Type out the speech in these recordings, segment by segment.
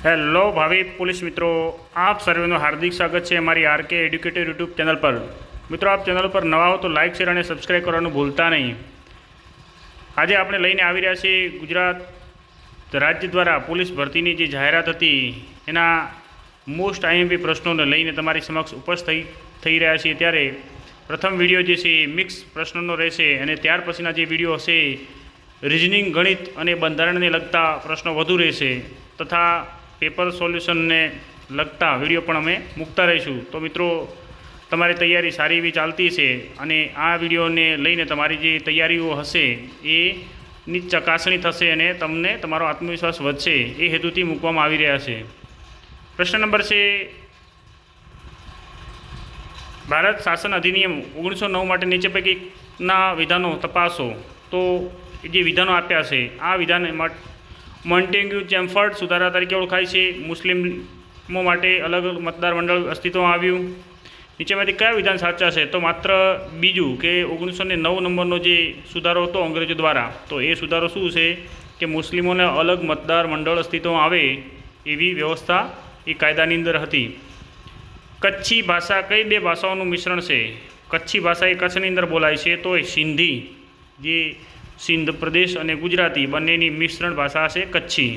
Hello ભાવિ police મિત્રો, આપ સર્વેનું હાર્દિક સ્વાગત છે અમારી આરકે એડ્યુકેટિવ યુટ્યુબ ચેનલ પર। મિત્રો, આપ ચેનલ પર નવા હો તો લાઇક શેર અને સબસ્ક્રાઈબ કરવાનું ભૂલતા નહીં। આજે આપણે લઈને આવી રહ્યા છીએ ગુજરાત રાજ્ય દ્વારા પોલીસ ભરતીની જે જાહેરાત હતી એના મોસ્ટ આઈએમપી પ્રશ્નોને લઈને તમારી સમક્ષ ઉપસ્થિત થઈ રહ્યા છીએ। ત્યારે પ્રથમ વિડીયો જે છે મિક્સ પ્રશ્નોનો રહેશે અને ત્યાર પછીના જે વિડીયો હશે રિઝનિંગ, ગણિત અને બંધારણને લગતા પ્રશ્નો વધુ રહેશે તથા પેપર સોલ્યુશનને લગતા વિડીયો પણ અમે મૂકતા રહીશું। તો મિત્રો, તમારી તૈયારી સારી એવી ચાલતી છે અને આ વિડીયોને લઈને તમારી જે તૈયારીઓ હશે એની ચકાસણી થશે અને તમને તમારો આત્મવિશ્વાસ વધશે એ હેતુથી મૂકવામાં આવી રહ્યા છે। પ્રશ્ન નંબર છે, ભારત શાસન અધિનિયમ 1909 માટે નીચે પૈકીના વિધાનો તપાસો। તો જે વિધાનો આપ્યા છે આ વિધાન મોન્ટેગ્યુ ચેમ્ફર્ડ સુધારા તરીકે ઓળખાય છે। મુસ્લિમો માટે અલગ મતદાર મંડળ અસ્તિત્વમાં આવ્યું। નીચેમાંથી કયા વિધાન સાચા છે? તો માત્ર બીજું કે 1909 નંબરનો જે સુધારો હતો અંગ્રેજો દ્વારા, તો એ સુધારો શું છે કે મુસ્લિમોને અલગ મતદાર મંડળ અસ્તિત્વમાં આવે એવી વ્યવસ્થા એ કાયદાની અંદર હતી। કચ્છી ભાષા કઈ બે ભાષાઓનું મિશ્રણ છે? કચ્છી ભાષા એ કચ્છની અંદર બોલાય છે, તો એ સિંધી, જે સિંધ પ્રદેશ અને ગુજરાતી બંનેની મિશ્રણ ભાષા છે કચ્છી।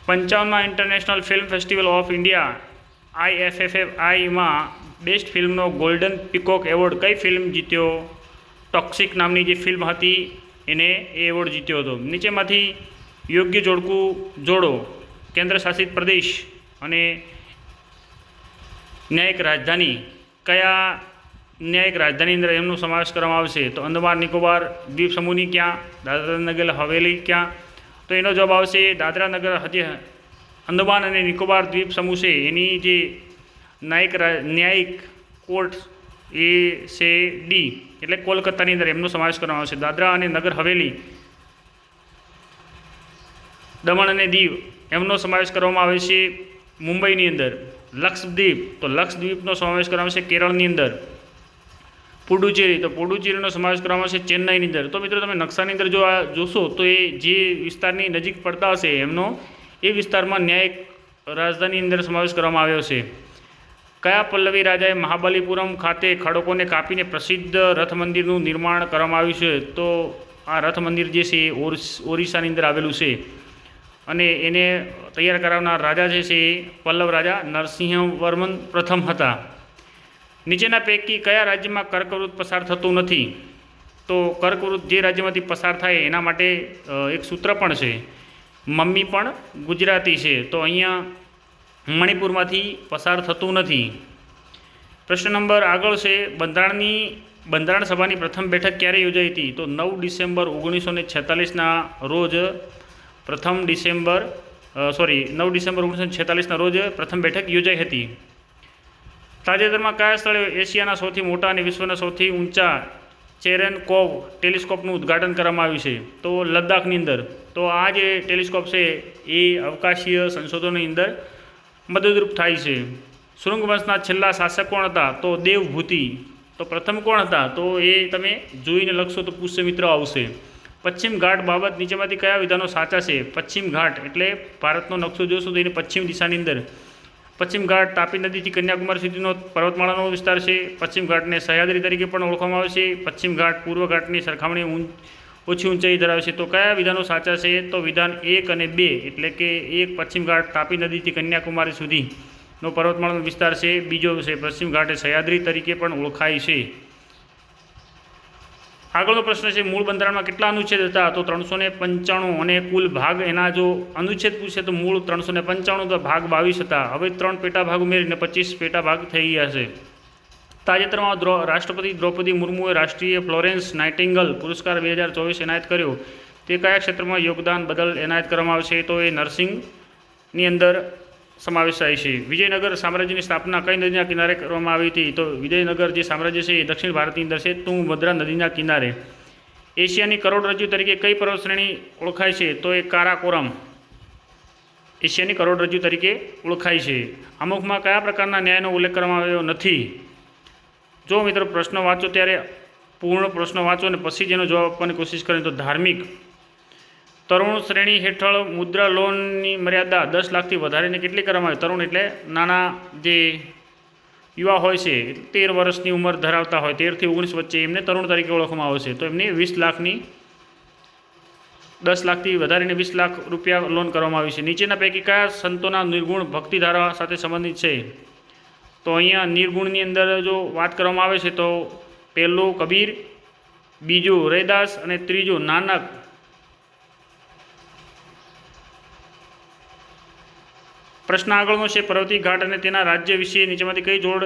55મા international film festival of India IFFI best ફિલ્મનો ગોલ્ડન પીકોક એવોર્ડ કઈ ફિલ્મ જીત્યો? ટોક્સિક નામની જે ફિલ્મ હતી એને એ એવોર્ડ જીત્યો હતો। નીચેમાંથી યોગ્ય જોડકું જોડો। કેન્દ્ર શાસિત પ્રદેશ અને ન્યાયિક રાજધાની, કયા ન્યાયિક રાજધાની અંદર એમનો સમાવેશ કરવામાં આવશે? તો અંદમાન નિકોબાર દ્વીપ સમૂહની ક્યાં? દાદરા નગર હવેલી ક્યાં? તો એનો જવાબ આવશે દાદરા નગર અંદમાન અને નિકોબાર દ્વીપ સમૂહ છે એની જે ન્યાયિક કોર્ટ એ છે ડી, એટલે કોલકાતાની અંદર એમનો સમાવેશ કરવામાં આવશે। દાદરા અને નગર હવેલી, દમણ અને દીવ એમનો સમાવેશ કરવામાં આવે છે મુંબઈની અંદર। લક્ષદ્વીપ, તો લક્ષદ્વીપનો સમાવેશ કરવામાં આવશે કેરળની અંદર। પુડુચેરી, તો પુડુચેરીનો સમાવેશ કરવામાં આવશે ચેન્નાઈની અંદર। તો મિત્રો, તમે નકશાની અંદર જો આ જોશો તો એ જે વિસ્તારની નજીક પડતા હશે એમનો એ વિસ્તારમાં ન્યાયિક રાજધાની અંદર સમાવેશ કરવામાં આવ્યો છે। કયા પલ્લવી રાજાએ મહાબલીપુરમ ખાતે ખડકોને કાપીને પ્રસિદ્ધ રથ મંદિરનું નિર્માણ કરવામાં આવ્યું છે? તો આ રથ મંદિર જે છે એ ઓરિસ્સાની અંદર આવેલું છે અને એને તૈયાર કરાવનાર રાજા જે છે એ પલ્લવ રાજા નરસિંહવર્મન પ્રથમ હતા। નીચેના પૈકી કયા રાજ્યમાં કર્કવૃત પસાર થતું નથી? તો કર્કવૃત જે રાજ્યમાંથી પસાર થાય એના માટે એક સૂત્ર પણ છે, મમ્મી પણ ગુજરાતી છે, તો અહીંયા મણિપુરમાંથી પસાર થતું નથી। પ્રશ્ન નંબર આગળ છે, બંધારણ સભાની પ્રથમ બેઠક ક્યારે યોજાઈ હતી? તો 9 ડિસેમ્બર 1946ના રોજ 9 ડિસેમ્બર 1946ના રોજ પ્રથમ બેઠક યોજાઈ હતી। તાજેતરમાં કયા સ્થળે એશિયાના સૌથી મોટા અને વિશ્વના સૌથી ઊંચા ચેરેનકોવ ટેલિસ્કોપનું ઉદ્ઘાટન કરવામાં આવ્યું છે? તો લદ્દાખની અંદર। તો આ જે ટેલિસ્કોપ છે એ અવકાશીય સંશોધનની અંદર મદદરૂપ થાય છે। શૃંગ વંશના છેલ્લા શાસક કોણ હતા? તો દેવભૂતિ। તો પ્રથમ કોણ હતા? તો એ તમે જોઈને લખશો તો પુષ્ય મિત્ર આવશે। પશ્ચિમ ઘાટ બાબત નીચેમાંથી કયા વિધાનો સાચા છે? પશ્ચિમ ઘાટ એટલે ભારતનો નકશો જોશો તો એને પશ્ચિમ દિશાની અંદર પશ્ચિમ ઘાટ તાપી નદીથી કન્યાકુમારી સુધીનો પર્વતમાળાનો વિસ્તાર છે। પશ્ચિમ ઘાટને સહ્યાદ્રી તરીકે પણ ઓળખવામાં આવે છે। પશ્ચિમ ઘાટ પૂર્વ ઘાટની સરખામણી ઓછી ઊંચાઈ ધરાવે છે। તો કયા વિધાનો સાચા છે? તો વિધાન 1 અને 2, એટલે કે 1 પશ્ચિમ ઘાટ તાપી નદીથી કન્યાકુમારી સુધીનો પર્વતમાળાનો વિસ્તાર છે, બીજો છે પશ્ચિમ ઘાટ એ સહ્યાદ્રી તરીકે પણ ઓળખાય છે। આગળનો પ્રશ્ન છે, મૂળ બંધારણમાં કેટલા અનુચ્છેદ હતા? તો 395 અને કુલ ભાગ એના જો અનુચ્છેદ પૂછે તો મૂળ 395 તો ભાગ 22 હતા। હવે 3 પેટા ભાગ ઉમેરીને 25 પેટા ભાગ થઈ ગયા છે। તાજેતરમાં રાષ્ટ્રપતિ દ્રૌપદી મુર્મુએ રાષ્ટ્રીય ફ્લોરેન્સ નાઇટિંગેલ પુરસ્કાર 2024 એનાયત કર્યો, તે કયા ક્ષેત્રમાં યોગદાન બદલ એનાયત કરવામાં આવશે? તો એ નર્સિંગની અંદર સમાવેશ થાય છે। વિજયનગર સામ્રાજ્યની સ્થાપના કઈ નદીના કિનારે કરવામાં આવી હતી? તો વિજયનગર જે સામ્રાજ્ય છે એ દક્ષિણ ભારતની અંદર છે, તુંગભદ્રા નદીના કિનારે। એશિયાની કરોડરજ્જુ તરીકે કઈ પર્વત શ્રેણી ઓળખાય છે? તો એ કારાકોરમ એશિયાની કરોડરજ્જુ તરીકે ઓળખાય છે। આમુખમાં કયા પ્રકારના ન્યાયનો ઉલ્લેખ કરવામાં આવ્યો નથી? જો મિત્રો, પ્રશ્ન વાંચો ત્યારે પૂર્ણ પ્રશ્ન વાંચો અને પછી જેનો જવાબ આપવાની કોશિશ કરે તો ધાર્મિક તરુણ શ્રેણી હેઠળ મુદ્રા લોનની મર્યાદા 10 લાખથી વધારીને કેટલી કરવામાં આવી? તરુણ એટલે નાના જે યુવા હોય છે, 13 વર્ષની ઉંમર ધરાવતા હોય, 13 થી 19 વચ્ચે, એમને તરુણ તરીકે ઓળખવામાં આવે છે. તો એમને 20 લાખની 10 લાખથી વધારીને 20 લાખ રૂપિયા લોન કરવામાં આવી છે. નીચેના પૈકી કયા સંતોના નિર્ગુણ ભક્તિધારા સાથે સંબંધિત છે? તો અહીંયા નિર્ગુણની અંદર જો વાત કરવામાં આવે છે તો પહેલું કબીર, બીજું રૈદાસ અને ત્રીજું નાનક. પ્રશ્ન આગળનો છે, પર્વતી ઘાટ અને તેના રાજ્ય વિશે નીચેમાંથી કઈ જોડ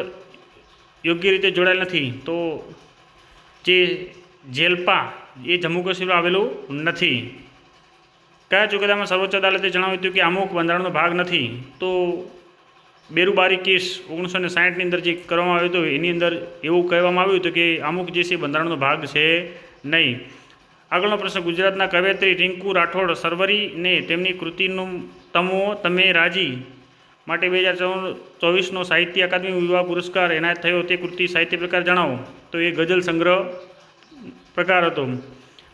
યોગ્ય રીતે જોડાયેલ નથી? તો જે જેલપા એ જમ્મુ કાશ્મીરમાં આવેલું નથી. કયા ચુકાદામાં સર્વોચ્ચ અદાલતે જણાવ્યું હતું કે અમુક બંધારણનો ભાગ નથી? તો બેરુબારી કેસ 1960ની અંદર જે કરવામાં આવ્યો હતો એની અંદર એવું કહેવામાં આવ્યું હતું કે અમુક જે છે બંધારણનો ભાગ છે નહીં. આગળનો પ્રશ્ન, ગુજરાતના કવયત્રી રિંકુ રાઠોડ સરવરીને તેમની કૃતિનું તમે રાજી માટે 2024નો સાહિત્ય અકાદમી યુવા પુરસ્કાર એનાયત થયો. તે કૃતિ સાહિત્ય પ્રકાર જણાવો. તો એ ગઝલ સંગ્રહ પ્રકાર હતો.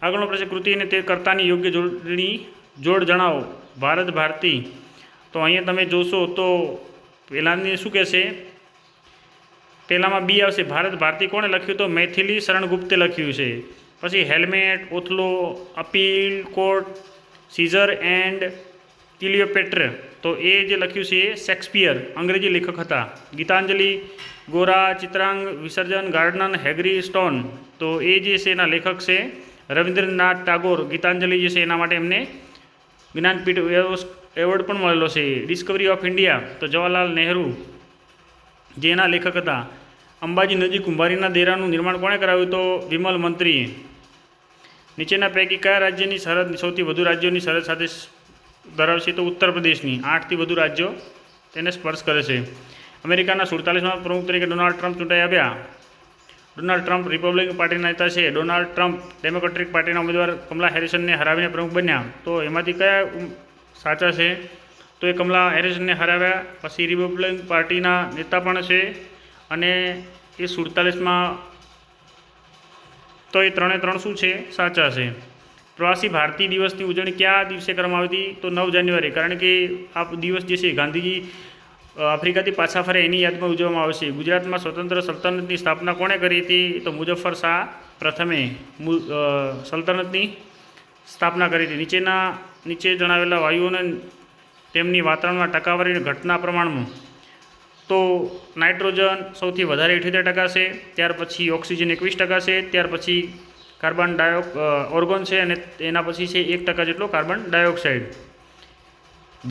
આગળનો પ્રશ્ન, કૃતિ અને તે કર્તાની યોગ્ય જોડ જણાવો. ભારત ભારતી. તો અહીંયા તમે જોશો તો પહેલાંની શું કહેશે? પહેલાંમાં બી આવશે. ભારત ભારતી કોણે લખ્યું? તો મૈથિલી શરણગુપ્તે લખ્યું છે. પછી હેલ્મેટ, Othello, appeal court, Caesar and Cleopatra. તો એ જે લખ્યું છે એ શેક્સપિયર અંગ્રેજી લેખક હતા. ગીતાંજલિ, ગોરા, ચિત્રાંગ, વિસર્જન, ગાર્ડનર, હેગરી સ્ટોન. તો એ જે છે એના લેખક છે રવિન્દ્રનાથ ટાગોર. ગીતાંજલિ જે છે એના માટે એમને જ્ઞાનપીઠ એવોર્ડ પણ મળેલો છે. ડિસ્કવરી ઓફ ઇન્ડિયા તો જવાહરલાલ નહેરુ જે એના લેખક હતા. અંબાજી નજીક કુંભારીના દેરાનું નિર્માણ કોણે કરાવ્યું? તો વિમલ મંત્રીએ. નીચેના પૈકી કયા રાજ્યની સરહદ સૌથી વધુ રાજ્યોની સરહદ સાથે ધરાવશે? તો ઉત્તર પ્રદેશની. 8થી વધુ રાજ્યો તેને સ્પર્શ કરે છે. અમેરિકાના 47માં પ્રમુખ તરીકે ડોનાલ્ડ ટ્રમ્પ ચૂંટાઈ આવ્યા. ડોનાલ્ડ ટ્રમ્પ રિપબ્લિકન પાર્ટીના નેતા છે. ડોનાલ્ડ ટ્રમ્પ ડેમોક્રેટિક પાર્ટીના ઉમેદવાર કમલા હેરિસનને હરાવીને પ્રમુખ બન્યા. તો એમાંથી કયા સાચા છે? તો એ કમલા હેરિસનને હરાવ્યા. પછી રિપબ્લિકન પાર્ટીના નેતા પણ છે અને એ 47માં. તો એ 3 શું છે? સાચા છે. પ્રવાસી ભારતીય દિવસની ઉજવણી કયા દિવસે કરવામાં આવી હતી? તો 9 જાન્યુઆરી. કારણ કે આ દિવસ જે છે ગાંધીજી આફ્રિકાથી પાછા ફરે એની યાદમાં ઉજવવામાં આવે છે. ગુજરાતમાં સ્વતંત્ર સલ્તનતની સ્થાપના કોણે કરી હતી? તો મુઝફ્ફર શાહ પ્રથમે સલ્તનતની સ્થાપના કરી હતી. નીચે જણાવેલા વાયુઓને તેમની વાતાવરણમાં ટકાવારી ઘટના પ્રમાણમાં. તો નાઇટ્રોજન સૌથી વધારે 78% છે. ત્યાર પછી ઓક્સિજન 21% છે. ત્યાર પછી કાર્બન ઓર્ગોન છે અને એના પછી છે 1% જેટલો કાર્બન ડાયોક્સાઇડ.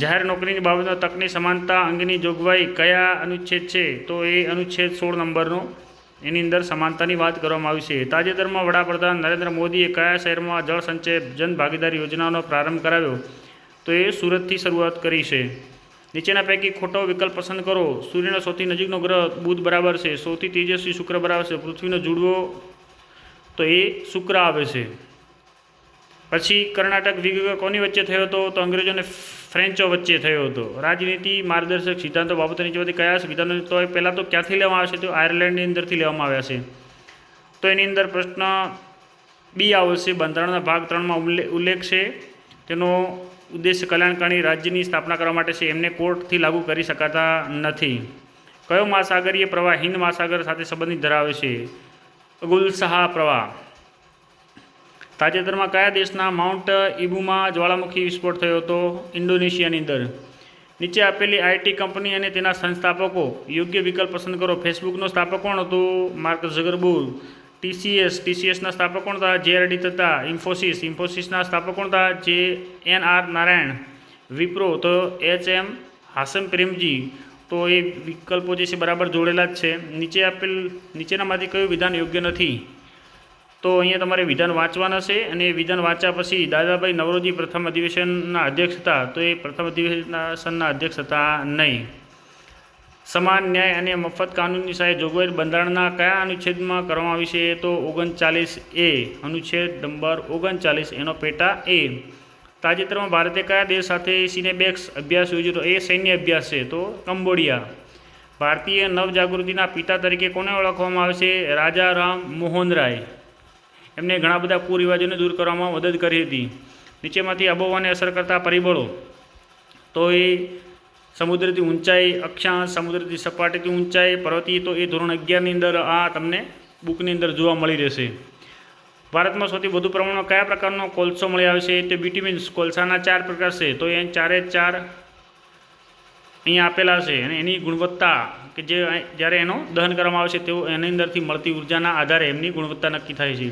જાહેર નોકરીની બાબતમાં તકની સમાનતા અંગેની જોગવાઈ કયા અનુચ્છેદ છે? તો એ અનુચ્છેદ 16 નંબરનો. એની અંદર સમાનતાની વાત કરવામાં આવી છે. તાજેતરમાં વડાપ્રધાન નરેન્દ્ર મોદીએ કયા શહેરમાં જળ સંચય જન ભાગીદારી યોજનાનો પ્રારંભ કરાવ્યો? તો એ સુરતથી શરૂઆત કરી છે. નીચેના પૈકી ખોટો વિકલ્પ પસંદ કરો. સૂર્યનો સૌથી નજીકનો ગ્રહ બુધ બરાબર છે. સૌથી તેજસ્વી શુક્ર બરાબર છે. પૃથ્વીનો જુડવો તો એ શુક્ર આવે છે. પછી કર્ણાટક વિભાગ કોની વચ્ચે થયો હતો? તો અંગ્રેજો અને ફ્રેન્ચો વચ્ચે થયો હતો. રાજનીતિ માર્ગદર્શક સિદ્ધાંતો બાબતો નીચેમાંથી કયા સિદ્ધાંતો? તો એ પહેલાં તો ક્યાંથી લેવામાં આવે છે? તો આયર્લેન્ડની અંદરથી લેવામાં આવ્યા છે. તો એની અંદર પ્રશ્ન બી આવશે. બંધારણના ભાગ 3માં ઉલ્લેખ છે. તેનો ઉદ્દેશ્ય કલ્યાણકારી રાજ્યની સ્થાપના કરવા માટે છે. એમને કોર્ટથી લાગુ કરી શકાતા નથી. કયો મહાસાગરીય પ્રવાહ હિન્દ મહાસાગર સાથે સંબંધિત ધરાવે છે? ગુલસહા પ્રવાહ. તાજેતરમાં કયા દેશના માઉન્ટ ઇબુમાં જ્વાળામુખી વિસ્ફોટ થયો હતો? ઇન્ડોનેશિયાની અંદર. નીચે આપેલી આઈટી કંપની અને તેના સંસ્થાપકો. યોગ્ય વિકલ્પ પસંદ કરો. ફેસબુકનો સ્થાપક કોણ હતું? માર્ક ઝુકરબર્ગ. ટીસીએસના સ્થાપક કોણ હતા? JRD હતા. ઇન્ફોસિસના સ્થાપક કોણ હતા? JNR નારાયણ. વિપ્રો તો HM હાસમ પ્રેમજી. તો એ વિકલ્પો જે છે બરાબર જોડેલા જ છે. નીચેનામાંથી કયું વિધાન યોગ્ય નથી? તો અહીંયા તમારે વિધાન વાંચવાના છે અને વિધાન વાંચ્યા પછી દાદાભાઈ નવરોજી પ્રથમ અધિવેશનના અધ્યક્ષ હતા. તો એ પ્રથમ અધિવેશનના અધ્યક્ષ હતા નહીં. સમાન ન્યાય અને મફત કાનૂની સહાય જોગવાઈ બંધારણના કયા અનુચ્છેદમાં કરવામાં આવી છે? તો 39A. અનુચ્છેદ નંબર 39 એનો પેટા A. તાજેતરમાં ભારતે કયા દેશ સાથે સિનેબેક્સ અભ્યાસ યોજ્યો? એ સૈન્ય અભ્યાસ છે. તો કંબોડિયા. ભારતીય નવજાગૃતિના પિતા તરીકે કોને ઓળખવામાં આવે છે? રાજા રામ મોહન રાય. એમને ઘણા બધા કુરિવાજોને દૂર કરવામાં મદદ કરી હતી. નીચેમાંથી આબોહવાને અસર કરતા પરિબળો તો એ સમુદ્રથી ઊંચાઈ, અક્ષાંશ, સમુદ્રથી સપાટીથી ઊંચાઈ, પર્વતીય તો એ ધોરણ 11ની અંદર આ તમને બુકની અંદર જોવા મળી રહેશે. ભારતમાં સૌથી વધુ પ્રમાણમાં કયા પ્રકારનો કોલસો મળી આવે છે? તે બિટ્યુમિન્સ કોલસાના 4 પ્રકાર છે. તો એ 4 અહીંયા આપેલા છે અને એની ગુણવત્તા કે જે જ્યારે એનો દહન કરવામાં આવે છે તેઓ એની અંદરથી મળતી ઉર્જાના આધારે એમની ગુણવત્તા નક્કી થાય છે.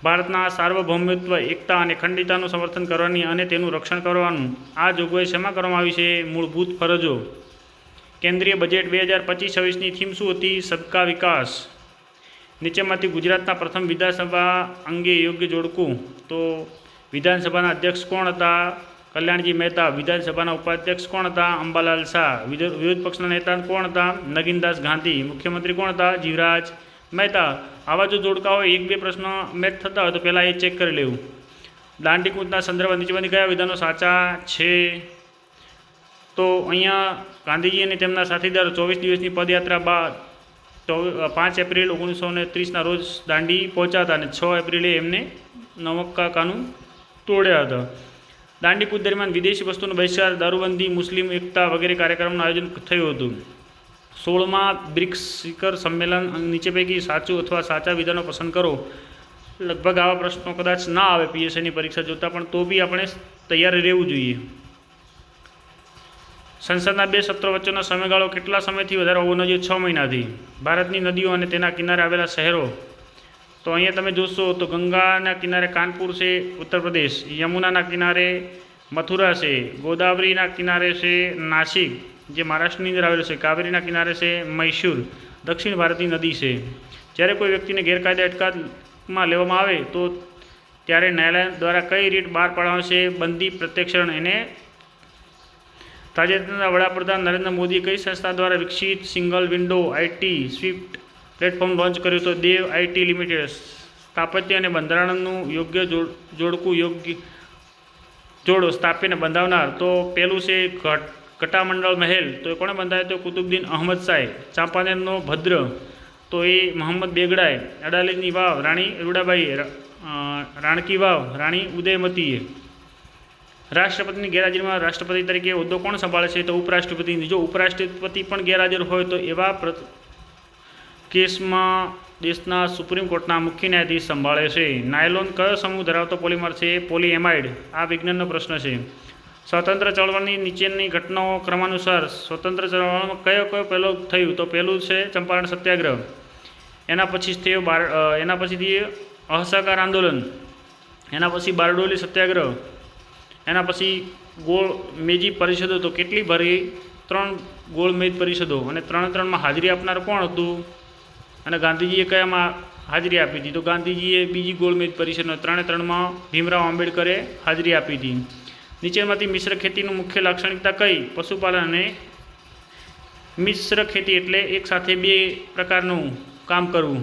ભારતના સાર્વભૌમત્વ, એકતા અને અખંડિતતાનું સમર્થન કરવાની અને તેનું રક્ષણ કરવાનું આ જોગવાઈ શેમાં કરવામાં આવી છે? મૂળભૂત ફરજો. કેન્દ્રીય બજેટ 2025-26ની થીમ શું હતી? સબકા વિકાસ. નીચેમાંથી ગુજરાતના પ્રથમ વિધાનસભા અંગે યોગ્ય જોડકું. તો વિધાનસભાના અધ્યક્ષ કોણ હતા? કલ્યાણજી મહેતા. વિધાનસભાના ઉપાધ્યક્ષ કોણ હતા? અંબાલાલ શાહ. વિરોધ પક્ષના નેતા કોણ હતા? નગીનદાસ ગાંધી. મુખ્યમંત્રી કોણ હતા? જીવરાજ મહેતા. આવા જો જોડકાઓ 1-2 પ્રશ્ન મેચ થતા હોય તો પહેલાં એ ચેક કરી લેવું. દાંડીકૂદના સંદર્ભમાં નીચેમાંથી કયા વિધાનો સાચા છે? તો અહીંયા ગાંધીજી અને તેમના સાથીદારો 24 દિવસની પદયાત્રા બાદ 5 એપ્રિલ 1930ના રોજ દાંડી પહોંચ્યા હતા અને 6 એપ્રિલે એમને નમક્કા કાનૂન તોડ્યા હતા. દાંડીકૂદ દરમિયાન વિદેશી વસ્તુનો બહિષ્કાર, દારૂબંધી, મુસ્લિમ એકતા વગેરે કાર્યક્રમનું આયોજન થયું હતું. 16મા બ્રિક્સ શિખર સંમેલન નીચે પૈકી સાચું અથવા સાચા વિધાનો પસંદ કરો. લગભગ આવા પ્રશ્નો કદાચ ના આવે પીએસઆઈની પરીક્ષા જોતાં, પણ તો બી આપણે તૈયાર રહેવું જોઈએ. સંસદના 2 સત્રો વચ્ચેનો સમયગાળો કેટલા સમયથી વધારે હોવો જોઈએ? 6 મહિનાથી. ભારતની નદીઓ અને તેના કિનારે આવેલા શહેરો. તો અહીંયા તમે જોશો તો ગંગાના કિનારે કાનપુર છે ઉત્તર પ્રદેશ, યમુનાના કિનારે મથુરા છે, ગોદાવરીના કિનારે છે નાસિક જે મહારાષ્ટ્રની અંદર આવેલું છે, કાવેરીના કિનારે છે મૈસૂર, દક્ષિણ ભારતની નદી છે. જ્યારે કોઈ વ્યક્તિને ગેરકાયદે અટકાયતમાં લેવામાં આવે તો ત્યારે ન્યાયાલય દ્વારા કઈ રીટ બહાર પાડવામાં છે? બંદી પ્રત્યક્ષણ. એને તાજેતરના વડાપ્રધાન નરેન્દ્ર મોદીએ કઈ સંસ્થા દ્વારા વિકસિત single window IT Swift platform launch કર્યું? તો દેવ આઈટી લિમિટેડ. સ્થાપત્ય અને બંધારણનું યોગ્ય જોડકું. યોગ્ય જોડો સ્થાપ્યને બંધાવનાર. તો પહેલું છે કટામંડળ મહેલ. તો એ કોણે બંધાવ્યો? તો કુતુબુદ્દીન અહમદ શાહે. ચાંપાનેરનો ભદ્ર. તો એ મોહમ્મદ બેગડાએ. અડાલજની વાવ રાણી રૂડાબાઈએ. રાણકી વાવ રાણી ઉદયમતીએ. રાષ્ટ્રપતિની ગેરહાજરીમાં રાષ્ટ્રપતિ તરીકે હોદ્દો કોણ સંભાળે છે? તો ઉપરાષ્ટ્રપતિ. જો ઉપરાષ્ટ્રપતિ પણ ગેરહાજર હોય તો એવા કેસમાં દેશના સુપ્રીમ કોર્ટના મુખ્ય ન્યાયાધીશ સંભાળે છે. નાયલોન કયો સમૂહ ધરાવતો પોલિમર છે? પોલીએમાઇડ. આ વિજ્ઞાનનો પ્રશ્ન છે. સ્વતંત્ર ચળવળની નીચેની ઘટનાઓ ક્રમાનુસાર સ્વતંત્ર ચળવળમાં કયો પહેલો થયું? તો પહેલું છે ચંપારણ સત્યાગ્રહ. એના પછી થયો એના પછીથી અસહકાર આંદોલન. એના પછી બારડોલી સત્યાગ્રહ. એના પછી ગોળ મેજી પરિષદો. તો કેટલી ભરી? 3 ગોળ મેજ પરિષદો. અને 3-3માં હાજરી આપનાર કોણ હતું? અને ગાંધીજીએ કયામાં હાજરી આપી હતી? તો ગાંધીજીએ બીજી ગોળ મેજ પરિષદનો. 3-3માં ભીમરાવ આંબેડકરે હાજરી આપી હતી. નીચેમાંથી મિશ્ર ખેતીનું મુખ્ય લાક્ષણિકતા કઈ? પશુપાલન અને મિશ્ર ખેતી એટલે એક સાથે 2 પ્રકારનું કામ કરવું.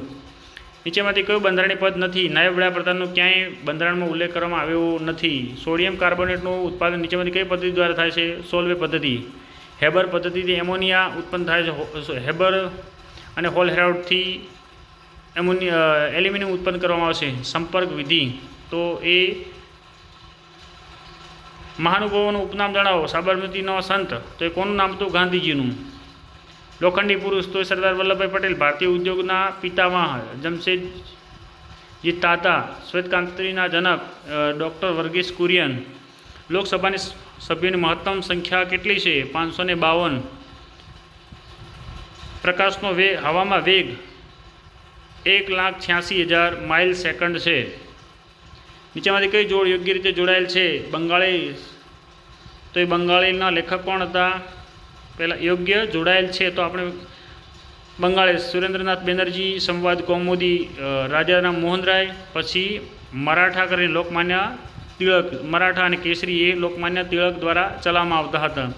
નીચેમાંથી કયું બંધારણીય પદ નથી? નાયબ વડાપ્રધાનનો ક્યાંય બંધારણમાં ઉલ્લેખ કરવામાં આવ્યો નથી. સોડિયમ કાર્બોનેટનું ઉત્પાદન નીચેમાંથી કઈ પદ્ધતિ દ્વારા થાય છે? સોલ્વે પદ્ધતિ. હેબર પદ્ધતિથી એમોનિયા ઉત્પન્ન થાય છે. હેબર અને હોલ હેરાઉડથી એલ્યુમિનિયમ ઉત્પન્ન કરવામાં આવશે. સંપર્ક વિધિ. તો એ મહાનુભાવોનું ઉપનામ જણાવો. સાબરમતીનો સંત. તો એ કોનું નામ હતું? ગાંધીજીનું. લોખંડી પુરુષ. તો એ સરદાર વલ્લભભાઈ પટેલ. ભારતીય ઉદ્યોગના પિતામહ જમશેદજી તાતા. શ્વેતક્રાંતિના જનક ડૉક્ટર વર્ગીસ કુરિયન. લોકસભાની સભ્યોની મહત્તમ સંખ્યા કેટલી છે? 552. પ્રકાશનો વેગ હવામાં વેગ 1,86,000 માઇલ સેકન્ડ છે. નીચેમાંથી કઈ જોડ યોગ્ય રીતે જોડાયેલ છે? બંગાળી. તો એ બંગાળીના લેખક કોણ હતા? પહેલાં યોગ્ય જોડાયેલ છે તો આપણે બંગાળી સુરેન્દ્રનાથ બેનર્જી. સંવાદ કૌમુદી રાજારામ મોહનરાય. પછી મરાઠા કરીને લોકમાન્ય તિલક. મરાઠા અને કેસરી એ લોકમાન્ય તિલક દ્વારા ચલાવવામાં આવતા હતા.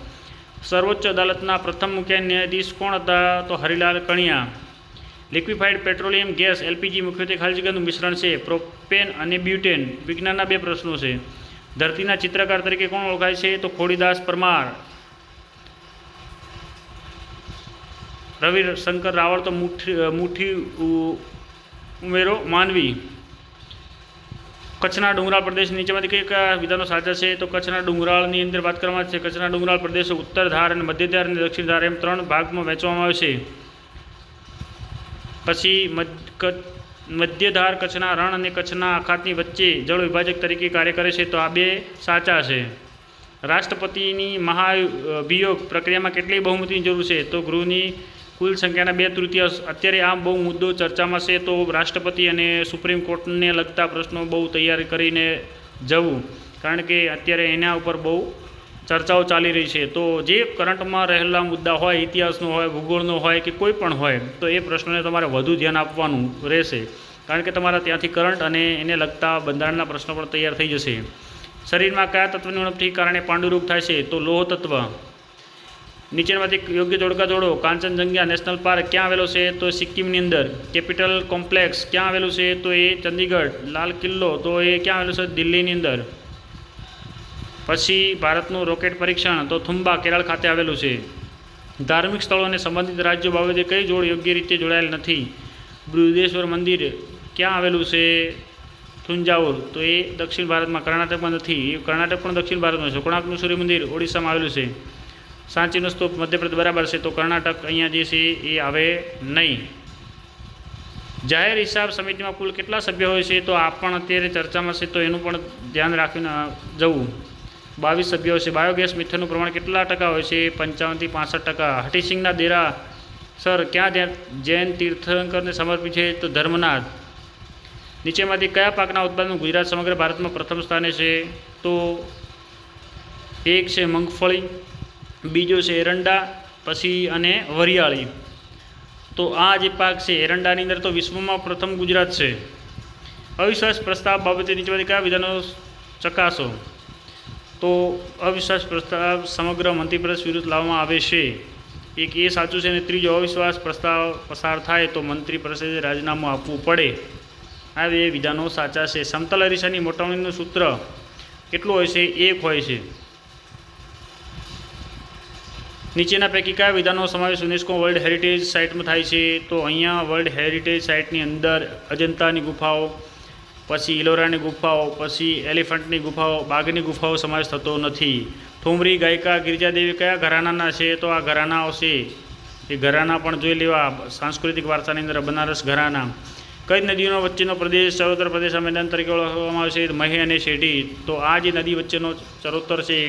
સર્વોચ્ચ અદાલતના પ્રથમ મુખ્ય ન્યાયાધીશ કોણ હતા? તો Harilal Kania. Liquefied petroleum gas LPG મુખ્યત્વે ખાલી જગ્યાનું મિશ્રણ છે. પ્રોપેન અને બ્યુટેન. વિજ્ઞાનના 2 પ્રશ્નો છે. ધરતીના ચિત્રકાર તરીકે કોણ ઓળખાય છે? તો ખોડીદાસ પરમાર. રવિશંકર રાવળ. તો મુઠ્ઠી ઉમેરો માનવી. કચ્છના ડુંગરાળ પ્રદેશ નીચેમાંથી કયા વિધાનો સાચા છે? તો કચ્છના ડુંગરાળની અંદર વાત કરવામાં આવે છે. કચ્છના ડુંગરાળ પ્રદેશો ઉત્તર ધાર અને મધ્ય ધાર અને દક્ષિણ ધાર એમ 3 ભાગમાં વહેંચવામાં આવે છે. પછી મધ્ય ધાર કચ્છના રણ અને કચ્છના અખાતની વચ્ચે જળ વિભાજક તરીકે કાર્ય કરે છે. તો આ 2 સાચા છે. રાષ્ટ્રપતિની મહાભિયોગ પ્રક્રિયામાં કેટલી બહુમતીની જરૂર છે? તો ગૃહની કુલ સંખ્યાના 2/3. અત્યારે આ બહુ મુદ્દો ચર્ચામાં છે. તો રાષ્ટ્રપતિ અને સુપ્રીમ કોર્ટને લગતા પ્રશ્નો બહુ તૈયાર કરીને જવું, કારણ કે અત્યારે એના ઉપર બહુ ચર્ચાઓ ચાલી રહી છે. તો જે કરંટમાં રહેલા મુદ્દા હોય, ઇતિહાસનો હોય, ભૂગોળનો હોય કે કોઈ પણ હોય, તો એ પ્રશ્નોને તમારે વધુ ધ્યાન આપવાનું રહેશે, કારણ કે તમારા ત્યાંથી કરંટ અને એને લગતા બંધારણના પ્રશ્નો પણ તૈયાર થઈ જશે. શરીરમાં કયા તત્વની ઉણપથી કારણે પાંડુરોગ થાય છે? તો લોહ તત્વ. નીચેનામાંથી યોગ્ય જોડકા જોડો. કાંચનજંગા નેશનલ પાર્ક ક્યાં આવેલો છે? તો સિક્કિમની અંદર. કેપિટલ કોમ્પ્લેક્સ ક્યાં આવેલું છે? તો એ ચંદીગઢ. લાલ કિલ્લો તો એ ક્યાં આવેલો છે? દિલ્હીની અંદર. પછી ભારતનું રોકેટ પરીક્ષણ તો થુમ્બા કેરળ ખાતે આવેલું છે. ધાર્મિક સ્થળો અને સંબંધિત રાજ્યો બાબતે કઈ જોડ યોગ્ય રીતે જોડાયેલ નથી? બૃહદેશ્વર મંદિર ક્યાં આવેલું છે? થુંજાવુર તો એ દક્ષિણ ભારતમાં, કર્ણાટકમાં નથી. એ કર્ણાટક પણ દક્ષિણ ભારતમાં છે. કોણાર્કનું સૂર્ય મંદિર ઓડિશામાં આવેલું છે. સાંચીનો સ્તૂપ મધ્યપ્રદેશ બરાબર છે. તો કર્ણાટક અહીંયા જે છે એ આવે નહીં. જાહેર હિસાબ સમિતિમાં કુલ કેટલા સભ્ય હોય છે? તો આ પણ અત્યારે ચર્ચામાં છે, તો એનું પણ ધ્યાન રાખીને જવું. 22 સભ્યો છે. બાયોગેસ મિથેનનું પ્રમાણ કેટલા ટકા હોય છે? 55 થી 65%. હઠીસિંગના દેરા સર ક્યાં જૈન તીર્થંકરને સમર્પિત છે? તો ધર્મનાથ. નીચેમાંથી કયા પાકના ઉત્પાદનમાં ગુજરાત સમગ્ર ભારતમાં પ્રથમ સ્થાને છે? તો એક છે મગફળી, બીજો છે એરંડા, પછી અને વરિયાળી. તો આ જે પાક છે એરંડાની અંદર તો વિશ્વમાં પ્રથમ ગુજરાત છે. અવિશ્વાસ પ્રસ્તાવ બાબતે નીચેમાંથી કયા વિધાનો ચકાસો? તો અવિશ્વાસ પ્રસ્તાવ સમગ્ર મંત્રીપરિષદ વિરુદ્ધ લાવવામાં આવે છે. એક એ સાચું છે. અને ત્રીજો, અવિશ્વાસ પ્રસ્તાવ પસાર થાય તો મંત્રીપરિષદે રાજીનામું આપવું પડે. આ 2 વિધાનો સાચા છે. સમતલ અરીસાની મોટામણીનું સૂત્ર કેટલું હોય છે? 1 હોય છે. નીચેના પૈકી કયા વિધાનનો સમાવેશ યુનેસ્કો વર્લ્ડ હેરિટેજ સાઇટમાં થાય છે? તો અહીંયા વર્લ્ડ હેરિટેજ સાઇટની અંદર અજંતાની ગુફાઓ, પછી ઇલોરાની ગુફાઓ, પછી એલિફન્ટની ગુફાઓ, બાઘની ગુફાઓ સમાવેશ થતો નથી. ઠુમરી ગાયિકા ગિરિજાદેવી કયા ઘરાનાના છે? તો આ ઘરાનાઓ છે એ ઘરાના પણ જોઈ લેવા. સાંસ્કૃતિક વારસાની અંદર બનારસ ઘરાના. કઈ નદીઓનો વચ્ચેનો પ્રદેશ ચરોતર પ્રદેશ મેદાન તરીકે ઓળખવામાં આવે છે? મહી અને શેઢી. તો આ જે નદી વચ્ચેનો ચરોતર છે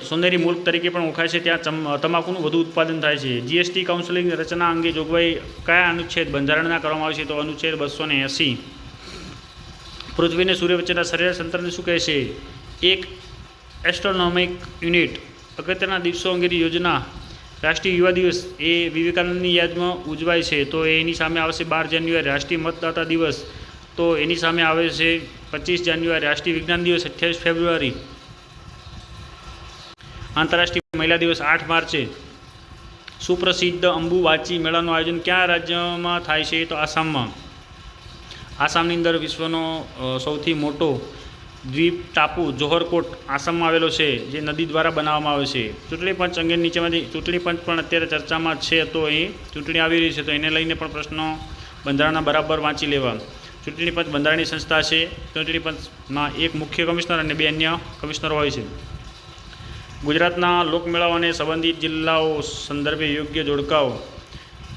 સોનેરી મુલ્ક તરીકે પણ ઓળખાય છે. ત્યાં તમાકુનું વધુ ઉત્પાદન થાય છે. જીએસટી કાઉન્સિલની રચના અંગે જોગવાઈ કયા અનુચ્છેદ બંધારણના કરવામાં આવે છે? તો અનુચ્છેદ 280. પૃથ્વી અને સૂર્ય વચ્ચેના સરેરાશ અંતરને શું કહે છે? એક એસ્ટ્રોનોમિક યુનિટ. અગત્યના દિવસો અંગેની યોજના. રાષ્ટ્રીય યુવા દિવસ એ વિવેકાનંદની યાદમાં ઉજવાય છે. તો એની સામે આવશે 12 જાન્યુઆરી રાષ્ટ્રીય મતદાતા દિવસ. તો એની સામે આવે છે 25 જાન્યુઆરી રાષ્ટ્રીય વિજ્ઞાન દિવસ. 28 ફેબ્રુઆરી આંતરરાષ્ટ્રીય મહિલા દિવસ. 8 માર્ચે સુપ્રસિદ્ધ અંબુબાચી મેળાનું આયોજન કયા રાજ્યમાં થાય છે? તો આસામમાં. આસામની અંદર વિશ્વનો સૌથી મોટો દ્વીપ ટાપુ જોહરકોટ આસામમાં આવેલો છે, જે નદી દ્વારા બનાવવામાં આવે છે. ચૂંટણી પંચ અંગે નીચેમાંથી ચૂંટણી પંચ પણ અત્યારે ચર્ચામાં છે. તો અહીં ચૂંટણી આવી રહી છે, તો એને લઈને પણ પ્રશ્નો બંધારણના બરાબર વાંચી લેવા. ચૂંટણી પંચ બંધારણની સંસ્થા છે. ચૂંટણી પંચમાં એક મુખ્ય કમિશનર અને 2 અન્ય કમિશનરો હોય છે. ગુજરાતના લોકમેળાઓ અને સંબંધિત જિલ્લાઓ સંદર્ભે યોગ્ય જોડકાઓ.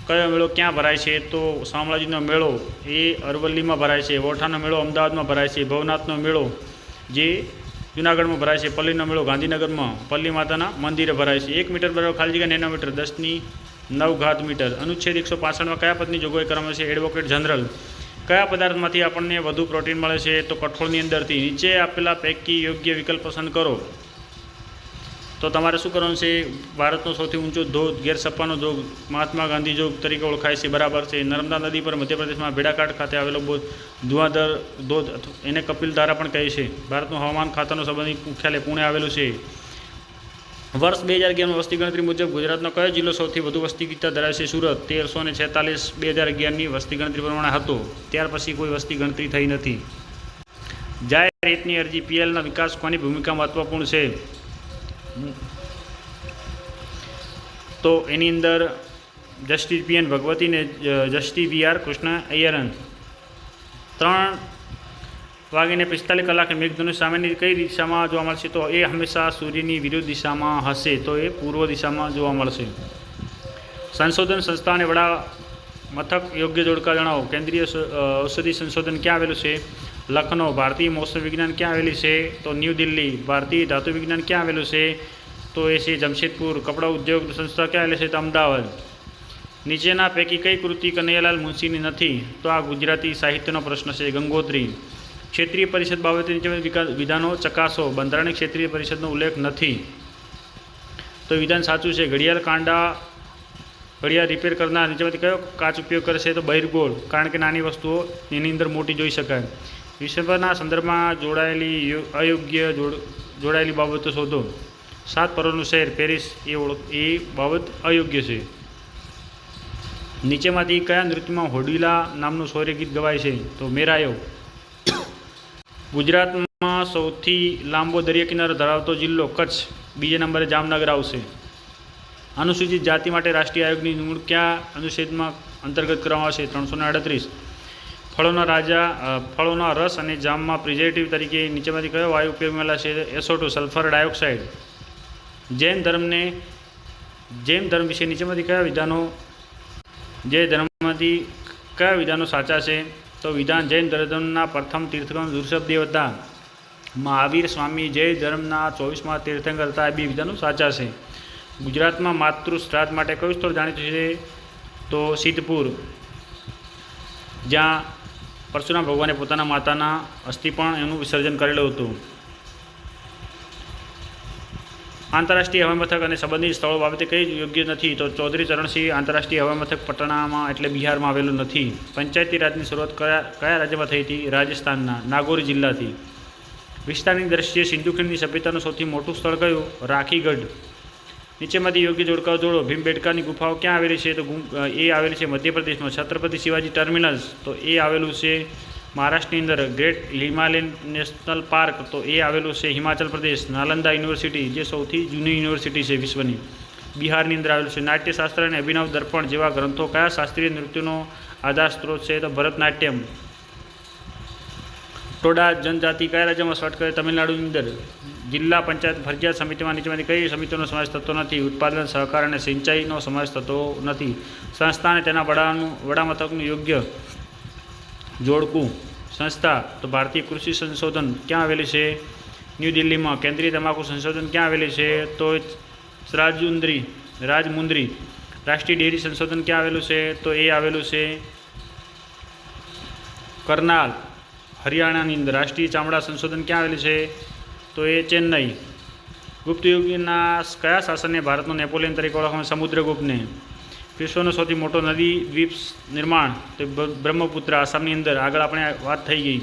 કયો મેળો ક્યાં ભરાય છે? તો શામળાજીનો મેળો એ અરવલ્લીમાં ભરાય છે. વોઠાનો મેળો અમદાવાદમાં ભરાય છે. ભવનાથનો મેળો જે જૂનાગઢમાં ભરાય છે. પલ્લીનો મેળો ગાંધીનગરમાં પલ્લી માતાના મંદિરે ભરાય છે. 1 મીટર બરાબર ખાલી જગ્યા નેનોમીટર 10⁹ મીટર. અનુચ્છેદ 165માં કયા પદની જોગવાઈ કરવામાં છે? Advocate general. કયા પદાર્થમાંથી આપણને વધુ પ્રોટીન મળે છે? તો કઠોળની અંદરથી. નીચે આપેલા પૈકી યોગ્ય વિકલ્પ પસંદ કરો. તો તમારે શું કરવાનું છે? ભારતનો સૌથી ઊંચો ધોધ ગેરસપ્પાનો ધોધ મહાત્મા ગાંધી ધોધ તરીકે ઓળખાય છે. બરાબર છે. નર્મદા નદી પર મધ્યપ્રદેશમાં ભેડાઘાટ ખાતે આવેલો ધુઆંધર ધોધ, એને કપિલધારા પણ કહે છે. ભારતનું હવામાન ખાતાનું સંબંધિત મુખ્યાલય પુણે આવેલું છે. વર્ષ 2011ની વસ્તી ગણતરી મુજબ ગુજરાતનો કયો જિલ્લો સૌથી વધુ વસ્તી ગીતા ધરાવે છે? સુરત. 1346 2011ની વસ્તી ગણતરી પ્રમાણે હતો. ત્યાર પછી કોઈ વસ્તી ગણતરી થઈ નથી. જાહેર હિતની અરજી પીએલના વિકાસ કોની ભૂમિકા મહત્વપૂર્ણ છે? તો એની અંદર જસ્ટિસ પીએન ભગવતી ને જસ્ટિસ વીઆર કૃષ્ણ અય્યરન. 3:45 મેઘધનુષ સામેની કઈ દિશામાં જોવા મળશે? તો એ હંમેશા સૂર્યની વિરુદ્ધ દિશામાં હશે, તો એ પૂર્વ દિશામાં જોવા મળશે. સંશોધન સંસ્થા અને વડા મથક યોગ્ય જોડકા જણાવો. કેન્દ્રીય ઔષધિ સંશોધન ક્યાં આવેલું છે? લખનૌ. ભારતીય મોસમ વિજ્ઞાન ક્યાં આવેલી છે? તો ન્યૂ દિલ્હી. ભારતીય ધાતુ વિજ્ઞાન ક્યાં આવેલું છે? તો એ છે જમશેદપુર. કપડા ઉદ્યોગ સંસ્થા ક્યાં આવેલી છે? તો અમદાવાદ. નીચેના પૈકી કઈ કૃતિ કનૈયાલાલ મુનશીની નથી? તો આ ગુજરાતી સાહિત્યનો પ્રશ્ન છે. ગંગોત્રી. ક્ષેત્રીય પરિષદ બાબતે નીચે વિધાનો ચકાસો. બંધારણીય ક્ષેત્રીય પરિષદનો ઉલ્લેખ નથી, તો વિધાન સાચું છે. ઘડિયાળ રિપેર કરનાર નીચેમાંથી કયો કાચ ઉપયોગ કરે છે? તો બહિર્ગોળ, કારણ કે નાની વસ્તુઓ એની અંદર મોટી જોઈ શકાય. વિશ્વના સંદર્ભમાં જોડાયેલી બાબતો શોધો. 7 પરોનું શહેર પેરિસ એ બાબત અયોગ્ય છે. નીચેમાંથી કયા નૃત્યમાં હોડીલા નામનું શૌર્ય ગીત ગવાય છે? તો મેરાયો. ગુજરાતમાં સૌથી લાંબો દરિયા કિનારો ધરાવતો જિલ્લો કચ્છ. બીજા નંબરે જામનગર આવશે. અનુસૂચિત જાતિ માટે રાષ્ટ્રીય આયોગની નિમણૂક કયા અનુચ્છેદમાં અંતર્ગત કરવામાં આવશે? 338. ફળોના રસ અને જામમાં પ્રિઝર્વેટિવ તરીકે નીચેમાંથી કયો વાયુ ઉપયોગમાં છે? SO2 sulphur dioxide. જૈન ધર્મ વિશે નીચેમાંથી કયા વિધાનો સાચા છે? તો વિધાન જૈન ધર્મના પ્રથમ તીર્થંકર ઋષભદેવ હતા. મહાવીર સ્વામી જૈન ધર્મના 24મા તીર્થંકર હતા. એ 2 વિધાનો સાચા છે. ગુજરાતમાં માતૃ શ્રાદ્ધ માટે કયું સ્થળ જાણીતું છે? તો સિદ્ધપુર, જ્યાં પરશુરામ ભગવાને પોતાના માતાના અસ્થિ પણ એનું વિસર્જન કરેલું હતું. આંતરરાષ્ટ્રીય હવાઈ મથક અને સંબંધિત સ્થળો બાબતે કઈ યોગ્ય નથી? તો ચૌધરી ચરણસિંહ આંતરરાષ્ટ્રીય હવાઈ મથક પટનામાં એટલે બિહારમાં આવેલું નથી. પંચાયતી રાજની શરૂઆત કયા રાજ્યમાં થઈ હતી? રાજસ્થાનના નાગોર જિલ્લાથી. વિસ્તારની દ્રષ્ટિએ સિંધુ ખીણની સભ્યતાનું સૌથી મોટું સ્થળ કયું? રાખીગઢ. નીચેમાંથી યોગ્ય જોડકાઓ જોડો. ભીમબેટકાની ગુફાઓ ક્યાં આવેલી છે? તો એ આવેલી છે મધ્યપ્રદેશમાં. છત્રપતિ શિવાજી ટર્મિનલ્સ, તો એ આવેલું છે મહારાષ્ટ્રની અંદર. ગ્રેટ હિમાલયન નેશનલ પાર્ક, તો એ આવેલું છે હિમાચલ પ્રદેશ. નાલંદા યુનિવર્સિટી, જે સૌથી જૂની યુનિવર્સિટી છે વિશ્વની, બિહારની અંદર આવેલું છે. નાટ્યશાસ્ત્ર અને અભિનવ દર્પણ જેવા ગ્રંથો કયા શાસ્ત્રીય નૃત્યનો આધાર સ્ત્રોત છે? તો ભરતનાટ્યમ. ટોડા જનજાતિ કયા રાજ્યમાં વસવાટ કરે? તમિલનાડુની અંદર. જિલ્લા પંચાયત ફરજિયાત સમિતિમાં નીચેમાંથી કઈ સમિતિનો સમાવેશ થતો નથી? ઉત્પાદન, સહકાર અને સિંચાઈનો સમાવેશ થતો નથી. સંસ્થા અને તેના વડામથકનું યોગ્ય જોડકું. સંસ્થા તો ભારતીય કૃષિ સંશોધન ક્યાં આવેલી છે? ન્યૂ દિલ્હીમાં. કેન્દ્રીય તમાકુ સંશોધન ક્યાં આવેલી છે? તો રાજમુંદ્રી. રાષ્ટ્રીય ડેરી સંશોધન ક્યાં આવેલું છે? તો એ આવેલું છે કરનાલ, હરિયાણાની અંદર. રાષ્ટ્રીય ચામડા સંશોધન ક્યાં આવેલું છે? તો એ ચેન્નઈ. ગુપ્ત યુગના કયા શાસનને ભારતનો નેપોલિયન તરીકે ઓળખવામાં? સમુદ્રગુપ્તને. વિશ્વનો સૌથી મોટો નદી દ્વીપ નિર્માણ, તો બ્રહ્મપુત્ર, આસામની અંદર. આગળ આપણે વાત થઈ ગઈ.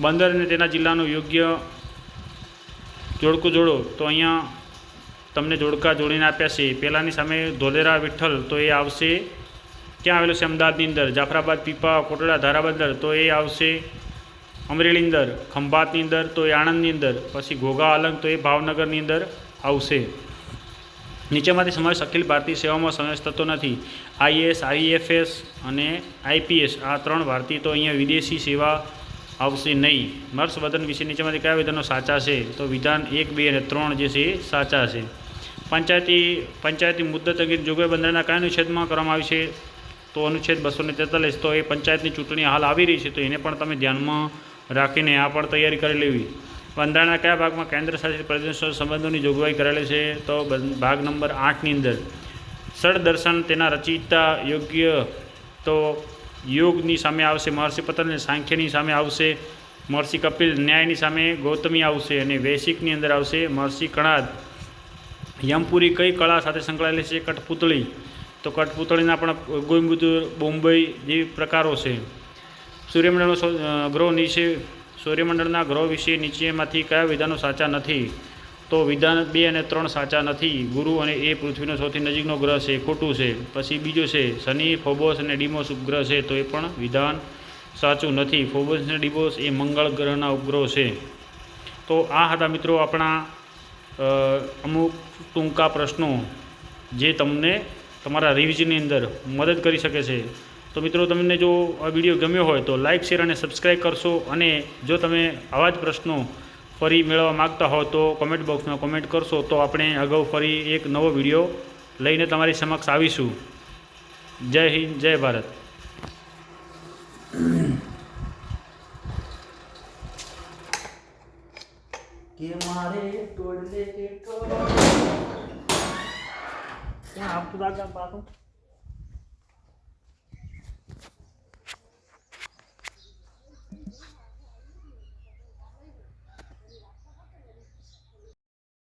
બંદર અને તેના જિલ્લાનું યોગ્ય જોડકું જોડો. તો અહીંયા તમને જોડકા જોડીને આપ્યા છે. પહેલાંની સામે ધોલેરા વિઠ્ઠલ, તો એ આવશે ક્યાં આવેલું છે? અમદાવાદની અંદર. જાફરાબાદ, પીપા, કોટડા, ધારાબંદર, તો એ આવશે અમરેલીની અંદર. ખંભાતની અંદર, તો એ આણંદની અંદર. પછી ઘોઘા અલંગ, તો એ ભાવનગરની અંદર આવશે. નીચેમાંથી સમાવેશ અખિલ ભારતીય સેવામાં સમાવેશ થતો નથી. IAS, IFS અને IPS, આ 3 ભારતીય, તો અહીંયા વિદેશી સેવા આવશે નહીં. હર્ષવર્ધન વિશે નીચેમાંથી કયા વિધાનો સાચા છે? તો વિધાન 1, 2 અને 3 જે છે એ સાચા છે. પંચાયતી મુદ્દત અંગેની જોગવાઈ બંધારણના કયા અનુચ્છેદમાં કરવામાં આવી છે? તો અનુચ્છેદ 243. તો એ પંચાયતની ચૂંટણી હાલ આવી રહી છે, તો એને પણ તમે ધ્યાનમાં રાખીને આ પણ તૈયારી કરી લેવી. બંધારણના કયા ભાગમાં કેન્દ્ર શાસિત પ્રદેશો સંબંધોની જોગવાઈ કરેલી છે? તો ભાગ નંબર 8ની અંદર. ષડદર્શન તેના રચયિતા યોગ્ય, તો યોગની સામે આવશે મહર્ષિ પતંજલિ. સાંખ્યની સામે આવશે મહર્ષિ કપિલ. ન્યાયની સામે ગૌતમી આવશે. અને વૈશિકની અંદર આવશે મહર્ષિ કણાદ. યમપુરી કઈ કળા સાથે સંકળાયેલી છે? કઠપૂતળી. તો કઠપૂતળીના પણ ગોઈમ્બુતુર, બોમ્બઈ જેવી પ્રકારો છે. સૂર્યમંડળના ગ્રહો વિશે નીચેમાંથી કયા વિધાનો સાચા નથી? તો વિધાન 2 અને 3 સાચા નથી. ગુરુ અને એ પૃથ્વીનો સૌથી નજીકનો ગ્રહ છે, ખોટું છે. પછી બીજો છે શનિ, ફોબોસ અને ડીમોસ ઉપગ્રહ છે, તો એ પણ વિધાન સાચું નથી. ફોબોસ અને ડીમોસ એ મંગળ ગ્રહના ઉપગ્રહો છે. તો આ હતા મિત્રો આપણા અમુક ટૂંકા પ્રશ્નો જે તમને તમારા રિવિઝનની અંદર મદદ કરી શકે છે. તો મિત્રો તમને જો આ વિડીયો ગમ્યો હોય તો લાઇક શેર અને સબસ્ક્રાઈબ કરશો, અને જો તમે આવા જ પ્રશ્નો ફરી મેળવવા માગતા હો તો કોમેન્ટ બોક્સમાં કોમેન્ટ કરશો, તો આપણે અગાઉ ફરી એક નવો વિડીયો લઈને તમારી સમક્ષ આવીશું. જય હિન્દ, જય ભારત. કે મારે તોડલે કે ક્યાં આપતું દાદા પાછું